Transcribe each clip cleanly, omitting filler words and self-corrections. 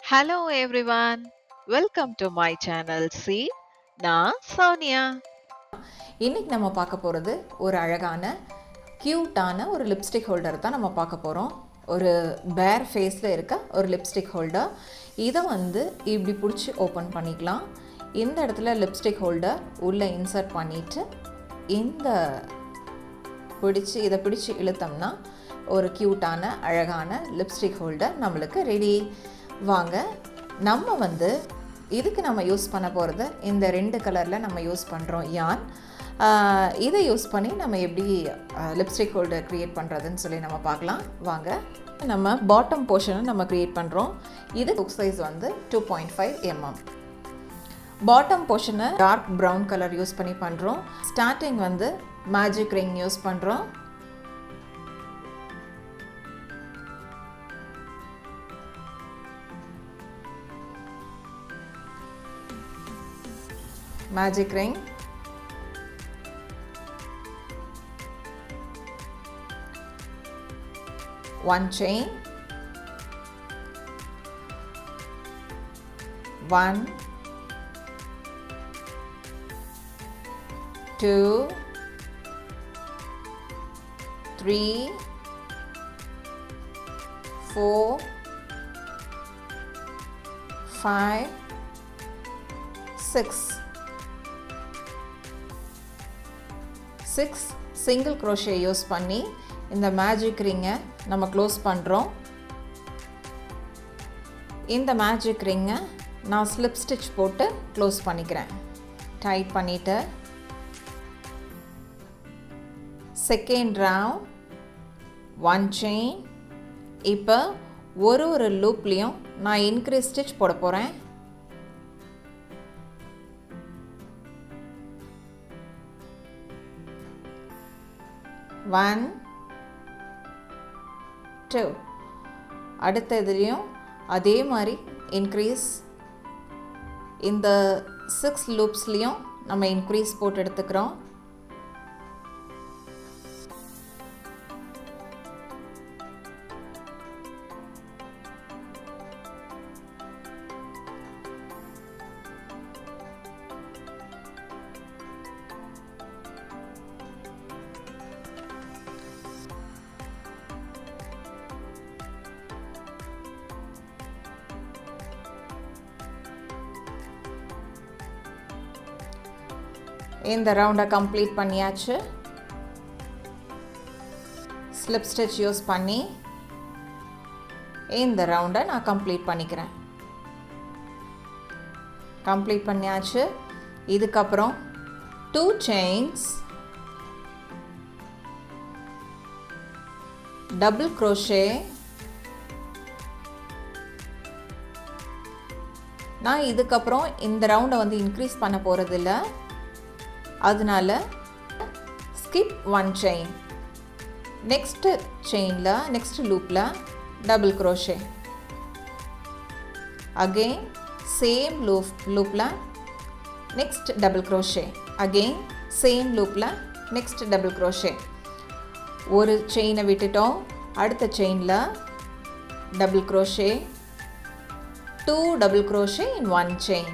Hello everyone, welcome to my channel. See, நான் சோனியா. இன்றைக்கி நம்ம பார்க்க போகிறது ஒரு அழகான க்யூட்டான ஒரு லிப்ஸ்டிக் ஹோல்டர் தான் நம்ம பார்க்க போகிறோம். ஒரு பேர் ஃபேஸில் இருக்க ஒரு லிப்ஸ்டிக் ஹோல்டர். இதை இப்படி பிடிச்சி ஓப்பன் பண்ணிக்கலாம். இந்த இடத்துல லிப்ஸ்டிக் ஹோல்டர் உள்ளே இன்சர்ட் பண்ணிவிட்டு இதை பிடிச்சி இழுத்தோம்னா ஒரு க்யூட்டான அழகான லிப்ஸ்டிக் ஹோல்டர் நம்மளுக்கு ரெடி. வாங்க, நம்ம இதுக்கு நம்ம யூஸ் பண்ண போகிறது இந்த 2 கலரில் நம்ம யூஸ் பண்ணுறோம் யான். இதை யூஸ் பண்ணி நம்ம எப்படி லிப்ஸ்டிக் ஹோல்டர் க்ரியேட் பண்ணுறதுன்னு சொல்லி நம்ம பார்க்கலாம். வாங்க, நம்ம பாட்டம் போர்ஷனை நம்ம க்ரியேட் பண்ணுறோம். இது புக் சைஸ் 2.5 mm. பாட்டம் போர்ஷனை டார்க் ப்ரௌன் கலர் யூஸ் பண்ணி பண்ணுறோம். ஸ்டார்டிங் மேஜிக் ரிங் யூஸ் பண்ணுறோம். magic ring, one chain, 1 2 3 4 5 6 single crochet use பண்ணி இந்த மேஜிக் ரிங்கை நம்ம க்ளோஸ் பண்ணுறோம். இந்த மேஜிக் ரிங்கை நான் ஸ்லிப் ஸ்டிச் போட்டு க்ளோஸ் பண்ணிக்கிறேன். டைட் பண்ணிவிட்டு செகண்ட் ரவுண்ட் 1 செயின். இப்போ ஒரு லூப்லேயும் நான் இன்க்ரீஸ் ஸ்டிச் போட போகிறேன். 1 2. அடுத்த இதுலேயும் அதே மாதிரி இன்க்ரீஸ். இந்த 6 லூப்ஸ்லேயும் நம்ம இன்க்ரீஸ் போட்டு எடுத்துக்கிறோம். இந்த ரவுண்டை கம்ப்ளீட் பண்ணியாச்சு. ஸ்லிப் ஸ்டிச் யூஸ் பண்ணி இந்த ரவுண்டை நான் கம்ப்ளீட் பண்ணிக்கிறேன். கம்ப்ளீட் பண்ணியாச்சு. இதுக்கப்புறம் 2 செயின்ஸ், டபுள் crochet. நான் இதுக்கப்புறம் இந்த ரவுண்டை இன்க்ரீஸ் பண்ண போகிறதில்ல, அதனால ஸ்கிப் 1 செயின். நெக்ஸ்ட் செயினில் நெக்ஸ்ட் லூப்பில் டபுள் crochet. அகெயின் சேம் லூப்பில் next double crochet. Again same லூப்பில் நெக்ஸ்ட் டபுள் crochet. ஒரு செயினை விட்டுட்டோம். அடுத்த செயினில் double crochet, 2 double crochet in 1 chain.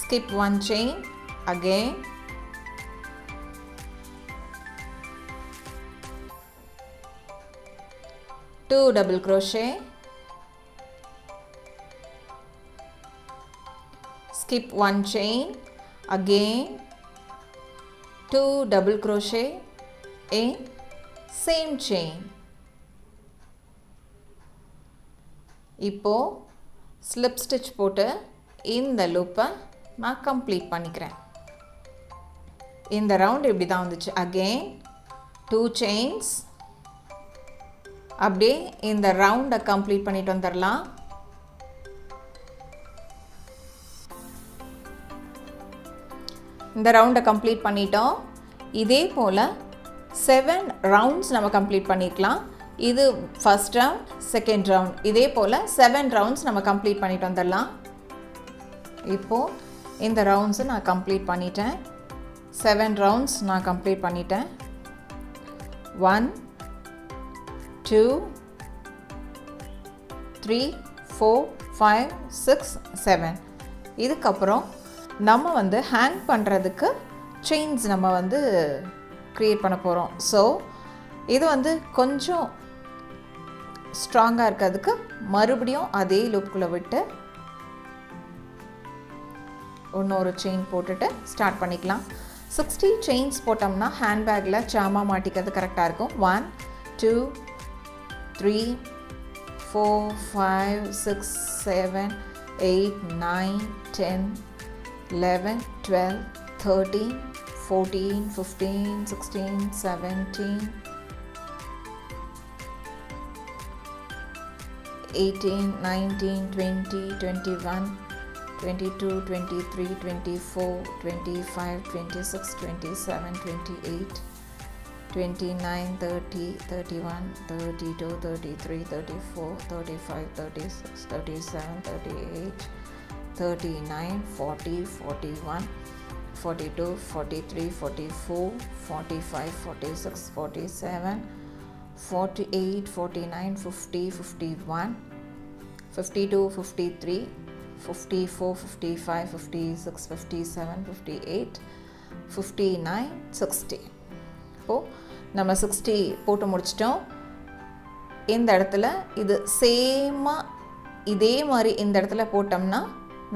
Skip 1 chain, again 2 double crochet, skip 1 chain, again 2 double crochet in same chain. இப்போ slip stitch போட்டு இந்த லூப்பை நான் கம்ப்ளீட் பண்ணிக்கிறேன். இந்த ரவுண்ட் இப்படி தான் வந்துச்சு. Again 2 chains. அப்படியே இந்த ரவுண்டை கம்ப்ளீட் பண்ணிட்டு வந்துடலாம். இந்த ரவுண்டை கம்ப்ளீட் பண்ணிட்டோம். இதே போல் 7 ரவுண்ட்ஸ் நம்ம கம்ப்ளீட் பண்ணிக்கலாம். இது ஃபர்ஸ்ட் ரவுண்ட், செகண்ட் ரவுண்ட், இதே போல் 7 ரவுண்ட்ஸ் நம்ம கம்ப்ளீட் பண்ணிட்டு வந்துடலாம். இப்போது இந்த ரவுண்ட்ஸை நான் கம்ப்ளீட் பண்ணிட்டேன். 7 ரவுண்ட்ஸ் நான் கம்ப்ளீட் பண்ணிட்டேன். 1 2 3 4 5 6 7. இதுக்கப்புறம் நம்ம வந்து ஹேங் பண்ணுறதுக்கு செயின்ஸ் நம்ம வந்து க்ரியேட் பண்ண போகிறோம். ஸோ இது வந்து கொஞ்சம் ஸ்ட்ராங்காக இருக்கிறதுக்கு மறுபடியும் அதே லூப்புக்குள்ளே விட்டு இன்னொரு செயின் போட்டுட்டு ஸ்டார்ட் பண்ணிக்கலாம். 60 செயின்ஸ் போட்டோம்னா ஹேண்ட்பேக்கில் சாமா மாட்டிக்கிறது கரெக்டாக இருக்கும். 1 2 3 4 5 6 7 8 9 10 11 12 13 14 15 16 17 18 19 20 21 22 23 24 25 26 27 28 29 30 31 32 33 34 35 36 37 38 39 40 41 42 43 44 45 46 47 48 49 50 51 52 53 54 55 56 57 58 59 60. இப்போது நம்ம 60 போட்டு முடிச்சிட்டோம். இந்த இடத்துல இது சேமாக இதே மாதிரி இந்த இடத்துல போட்டோம்னா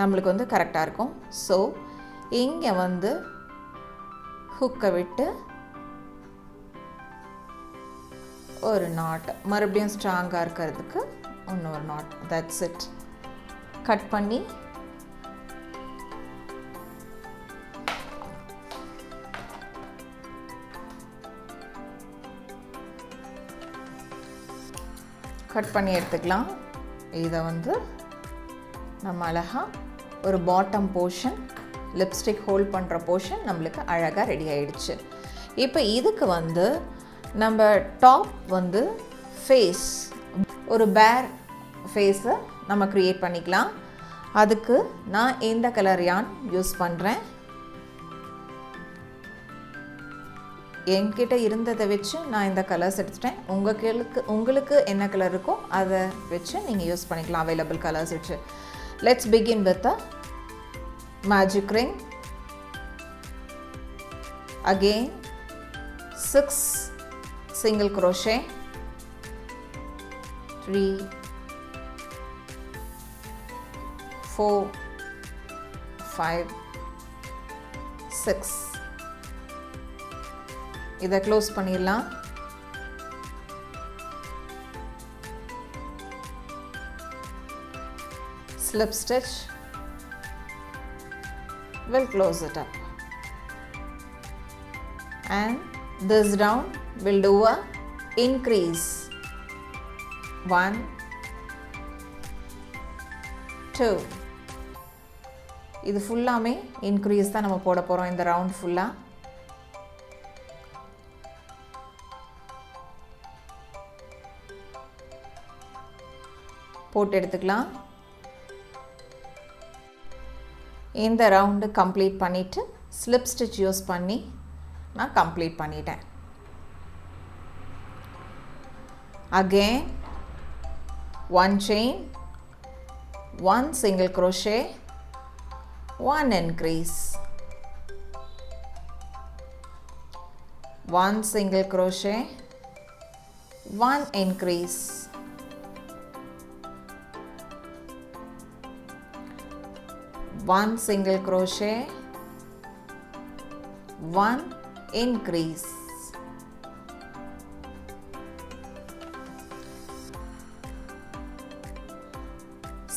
நம்மளுக்கு வந்து கரெக்டாக இருக்கும். ஸோ இங்கே வந்து ஹுக்கை விட்டு ஒரு நாட், மறுபடியும் ஸ்ட்ராங்காக இருக்கிறதுக்கு இன்னொரு நாட். That's it. கட் பண்ணி எடுத்துக்கலாம். இதை வந்து நம்ம அழகாக ஒரு பாட்டம் போர்ஷன், லிப்ஸ்டிக் ஹோல்ட் பண்ணுற போர்ஷன் நம்மளுக்கு அழகாக ரெடி ஆகிடுச்சு. இப்போ இதுக்கு வந்து நம்ம டாப் வந்து ஃபேஸ், ஒரு பேர் ஃபேஸை நம்ம க்ரியேட் பண்ணிக்கலாம். அதுக்கு நான் இந்த கலர் யான் யூஸ் பண்ணுறேன். என்கிட்ட இருந்ததை வச்சு நான் இந்த கலர்ஸ் எடுத்துட்டேன். உங்களுக்கு என்ன கலர் இருக்கோ அதை வச்சு நீங்கள் யூஸ் பண்ணிக்கலாம், அவைலபிள் கலர்ஸ் வச்சு. Let's begin with a magic ring. Again 6 single crochet, 3 4 5 6. இதை க்ளோஸ் பண்ணிடலாம். slip stitch will close it up, and this round we'll do a increase. 1 2. இது ஃபுல்லாமே இன்க்ரீஸ் தான் நம்ம போட போகிறோம். இந்த ரவுண்ட் ஃபுல்லாக போட்டு எடுத்துக்கலாம். இந்த ரவுண்டு கம்ப்ளீட் பண்ணிவிட்டு ஸ்லிப் ஸ்டிச் யூஸ் பண்ணி நான் கம்ப்ளீட் பண்ணிட்டேன். Again 1 chain, 1 single crochet, 1 increase, 1 single crochet, 1 increase, 1 single crochet, 1 increase.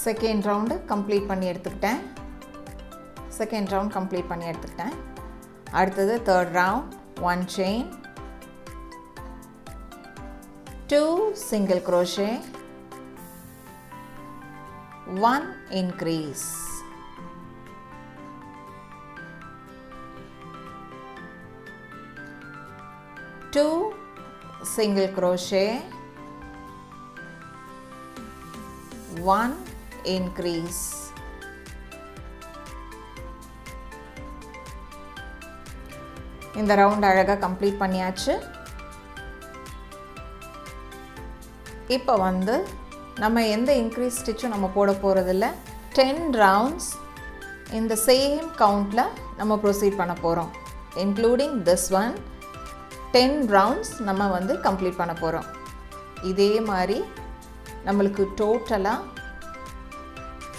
Second round complete பண்ணி எடுத்துக்கிட்டேன். அடுத்தது third round. 1 chain, 2 single crochet, 1 increase, 2 single crochet, 1 increase, இந்த ரவுண்ட் அழகாக கம்ப்ளீட் பண்ணியாச்சு. இப்போ வந்து நம்ம எந்த இன்க்ரீஸ் ஸ்டிச்சும் நம்ம போட போகிறதில்ல. 10 ரவுண்ட்ஸ் இந்த சேம் கவுண்டில் நம்ம ப்ரொசீட் பண்ண போகிறோம். இன்க்ளூடிங் திஸ் ஒன் 10 ரவுண்ட்ஸ் நம்ம வந்து கம்ப்ளீட் பண்ண போகிறோம். இதே மாதிரி நம்மளுக்கு டோட்டலாக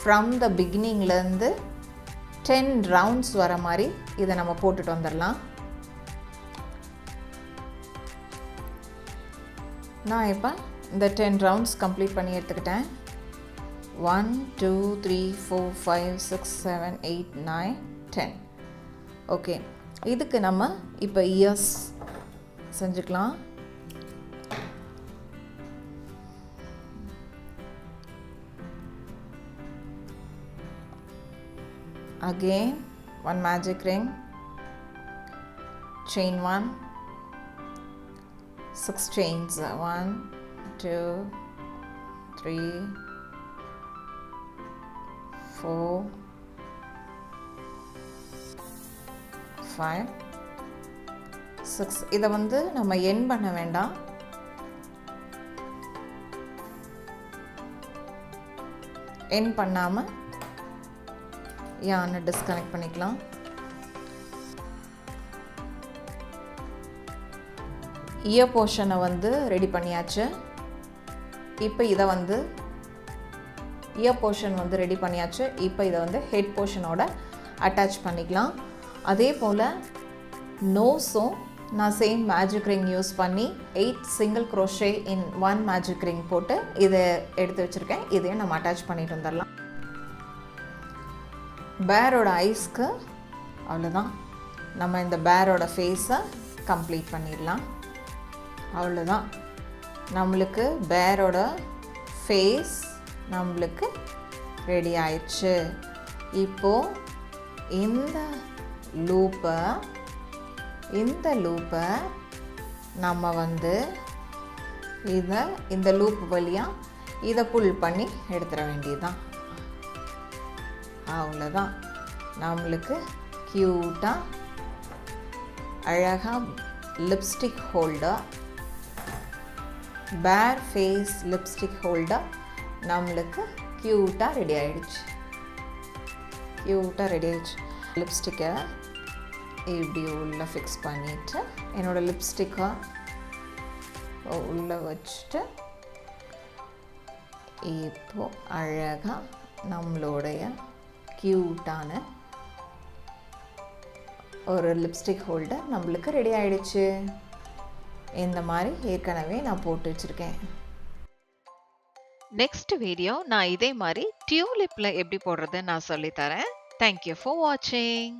ஃப்ரம் த பிகினிங்லேருந்து 10 ரவுண்ட்ஸ் வர மாதிரி இதை நம்ம போட்டுட்டு வந்துடலாம். நான் இப்போ இந்த 10 ரவுண்ட்ஸ் கம்ப்ளீட் பண்ணி எடுத்துக்கிட்டேன். 1 2 3 4 5 6 7 8 9 10. ஓகே, இதுக்கு நம்ம இப்போ இயர்ஸ் செஞ்சுக்கலாம். Again one magic ring, chain 1, 6 chains, 1 2 3 4 5 6. இதை வந்து நம்ம எண்ட் பண்ண வேண்டாம். எண்ட் பண்ணாமல் யானை டிஸ்கனெக்ட் பண்ணிக்கலாம். இயர் போர்ஷனை வந்து ரெடி பண்ணியாச்சு. இப்போ இதை வந்து இயர் போர்ஷன் வந்து ரெடி பண்ணியாச்சு. இப்போ இதை வந்து ஹெட் போர்ஷனோட அட்டாச் பண்ணிக்கலாம். அதே போல் நோஸும் நான் சேம் மேஜிக் ரிங் யூஸ் பண்ணி 8 சிங்கிள் crochet இன் 1 மேஜிக் ரிங் போட்டு இதை எடுத்து வச்சுருக்கேன். இதையும் நம்ம அட்டாச் பண்ணிட்டு வந்துடலாம். பேரோட ஐஸ்க்கு அவ்வளோதான். நம்ம இந்த பேரோட ஃபேஸை கம்ப்ளீட் பண்ணிடலாம். அவ்வளோதான், நம்மளுக்கு பேரோட ஃபேஸ் நம்மளுக்கு ரெடி ஆயிடுச்சு. இப்போது இந்த லூப்பை நம்ம வந்து இந்த லூப் வழியாக இதை புல் பண்ணி எடுத்துட வேண்டியதுதான். அவ்வளோதான், நம்மளுக்கு க்யூட்டாக அழகாக லிப்ஸ்டிக் ஹோல்டர், பேர் ஃபேஸ் லிப்ஸ்டிக் ஹோல்டர் நம்மளுக்கு க்யூட்டாக ரெடி ஆகிடுச்சு. லிப்ஸ்டிக்கை இப்படி உள்ளே ஃபிக்ஸ் பண்ணிவிட்டு என்னோடய லிப்ஸ்டிக்கை உள்ளே வச்சுட்டு இப்போது அழகாக நம்மளுடைய க்யூட்டான ஒரு லிப்ஸ்டிக் ஹோல்டர் நம்மளுக்கு ரெடி ஆகிடுச்சு. இந்த மாதிரி ஏற்கனவே நான் போட்டு வச்சுருக்கேன். நெக்ஸ்ட் வீடியோ நான் இதே மாதிரி டியூலிப்ல எப்படி போடுறது நான் சொல்லித்தரேன். தேங்க்யூ ஃபார் வாட்சிங்.